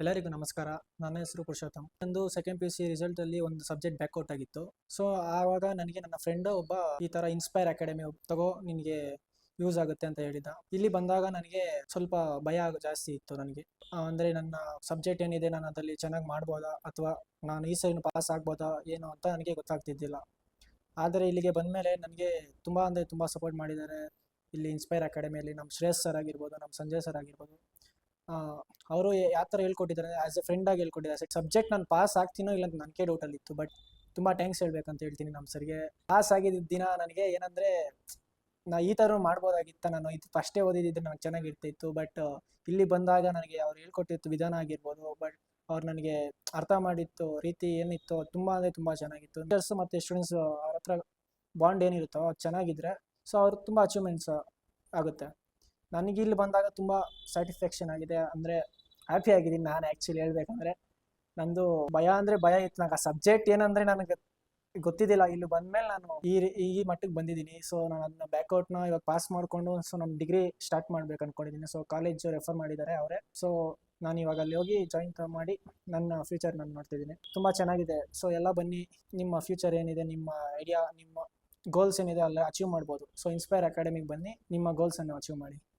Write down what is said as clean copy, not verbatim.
ಎಲ್ಲರಿಗೂ ನಮಸ್ಕಾರ. ನನ್ನ ಹೆಸರು ಪುರುಷೋತ್ತಮ್. ನಂದು ಸೆಕೆಂಡ್ PUC ರಿಸಲ್ಟಲ್ಲಿ ಒಂದು ಸಬ್ಜೆಕ್ಟ್ ಬ್ಯಾಕ್ಔಟ್ ಆಗಿತ್ತು. ಸೊ ಆವಾಗ ನನಗೆ ನನ್ನ ಫ್ರೆಂಡ್ ಒಬ್ಬ ಈ ಥರ ಇನ್ಸ್ಪೈರ್ ಅಕಾಡೆಮಿ ತಗೋ, ನಿನಗೆ ಯೂಸ್ ಆಗುತ್ತೆ ಅಂತ ಹೇಳಿದ. ಇಲ್ಲಿ ಬಂದಾಗ ನನಗೆ ಸ್ವಲ್ಪ ಭಯ ಜಾಸ್ತಿ ಇತ್ತು ನನಗೆ. ಅಂದರೆ ನನ್ನ ಸಬ್ಜೆಕ್ಟ್ ಏನಿದೆ ನಾನು ಅದರಲ್ಲಿ ಚೆನ್ನಾಗಿ ಮಾಡ್ಬೋದಾ ಅಥವಾ ನಾನು ಈ ಸೈನ್ ಪಾಸ್ ಆಗ್ಬೋದಾ ಏನು ಅಂತ ನನಗೆ ಗೊತ್ತಾಗ್ತಿದ್ದಿಲ್ಲ. ಆದರೆ ಇಲ್ಲಿಗೆ ಬಂದಮೇಲೆ ನನಗೆ ತುಂಬ ಅಂದರೆ ತುಂಬ ಸಪೋರ್ಟ್ ಮಾಡಿದ್ದಾರೆ. ಇಲ್ಲಿ ಇನ್ಸ್ಪೈರ್ ಅಕಾಡೆಮಿಯಲ್ಲಿ ನಮ್ಮ ಶ್ರೇಯಸ್ ಸರ್ ಆಗಿರ್ಬೋದು, ನಮ್ಮ ಸಂಜಯ್ ಸರ್ ಆಗಿರ್ಬೋದು. ಅವರು ಯಾವ ಥರ ಹೇಳ್ಕೊಟ್ಟಿದ್ದಾರೆ, ಆ್ಯಸ್ ಎ ಫ್ರೆಂಡಾಗಿ ಹೇಳ್ಕೊಟ್ಟಿದ್ದಾರೆ. ಸಬ್ಜೆಕ್ಟ್ ನಾನು ಪಾಸ್ ಆಗ್ತೀನೋ ಇಲ್ಲ ಅಂತ ನನಗೆ ಡೌಟಲ್ಲಿತ್ತು. ಬಟ್ ತುಂಬ ಥ್ಯಾಂಕ್ಸ್ ಹೇಳ್ಬೇಕಂತ ಹೇಳ್ತೀನಿ ನಮ್ಮ ಸರ್ಗೆ. ಪಾಸ್ ಆಗಿದ್ದ ದಿನ ನನಗೆ ಏನಂದರೆ, ನಾ ಈ ಥರ ಮಾಡ್ಬೋದಾಗಿತ್ತು, ನಾನು ಇದು ಫಸ್ಟೇ ಓದಿದ್ದಿದ್ರೆ ನನಗೆ ಚೆನ್ನಾಗಿರ್ತಿತ್ತು. ಬಟ್ ಇಲ್ಲಿ ಬಂದಾಗ ನನಗೆ ಅವ್ರು ಹೇಳ್ಕೊಟ್ಟಿತ್ತು ವಿಧಾನ ಆಗಿರ್ಬೋದು, ಬಟ್ ಅವ್ರು ನನಗೆ ಅರ್ಥ ಮಾಡಿತ್ತು ರೀತಿ ಏನಿತ್ತು ತುಂಬ ಅಂದರೆ ತುಂಬ ಚೆನ್ನಾಗಿತ್ತು. ಟೀಚರ್ಸ್ ಮತ್ತು ಸ್ಟೂಡೆಂಟ್ಸ್ ಅವ್ರ ಹತ್ರ ಬಾಂಡ್ ಏನಿರುತ್ತೋ ಅದು ಚೆನ್ನಾಗಿದ್ದರೆ ಸೊ ಅವ್ರಿಗೆ ತುಂಬ ಅಚೀವ್ಮೆಂಟ್ಸ್ ಆಗುತ್ತೆ. ನನಗೆ ಇಲ್ಲಿ ಬಂದಾಗ ತುಂಬ ಸ್ಯಾಟಿಸ್ಫ್ಯಾಕ್ಷನ್ ಆಗಿದೆ, ಅಂದರೆ ಹ್ಯಾಪಿ ಆಗಿದ್ದೀನಿ. ನಾನು ಆ್ಯಕ್ಚುಲಿ ಹೇಳ್ಬೇಕಂದ್ರೆ ನಂದು ಭಯ ಅಂದರೆ ಭಯ ಇತ್ತು. ನನಗೆ ಆ ಸಬ್ಜೆಕ್ಟ್ ಏನಂದರೆ ನನಗೆ ಗೊತ್ತಿದ್ದಿಲ್ಲ. ಇಲ್ಲಿ ಬಂದಮೇಲೆ ನಾನು ಈ ಮಟ್ಟಿಗೆ ಬಂದಿದ್ದೀನಿ. ಸೊ ನಾನು ಅದನ್ನ ಬ್ಯಾಕ್ಔಟ್ನ ಇವಾಗ ಪಾಸ್ ಮಾಡಿಕೊಂಡು ಸೊ ನಮ್ಮ ಡಿಗ್ರಿ ಸ್ಟಾರ್ಟ್ ಮಾಡ್ಬೇಕು ಅಂದ್ಕೊಂಡಿದ್ದೀನಿ. ಸೊ ಕಾಲೇಜು ರೆಫರ್ ಮಾಡಿದ್ದಾರೆ ಅವರೇ. ಸೊ ನಾನು ಇವಾಗ ಅಲ್ಲಿ ಹೋಗಿ ಜಾಯಿನ್ ಮಾಡಿ ನನ್ನ ಫ್ಯೂಚರ್ ನಾನು ನೋಡ್ತಿದ್ದೀನಿ. ತುಂಬ ಚೆನ್ನಾಗಿದೆ. ಸೊ ಎಲ್ಲ ಬನ್ನಿ, ನಿಮ್ಮ ಫ್ಯೂಚರ್ ಏನಿದೆ, ನಿಮ್ಮ ಐಡಿಯಾ, ನಿಮ್ಮ ಗೋಲ್ಸ್ ಏನಿದೆ ಅಲ್ಲ ಅಚೀವ್ ಮಾಡ್ಬೋದು. ಸೊ ಇನ್ಸ್ಪೈರ್ ಅಕಾಡೆಮಿಗೆ ಬನ್ನಿ, ನಿಮ್ಮ ಗೋಲ್ಸನ್ನು ಅಚೀವ್ ಮಾಡಿ.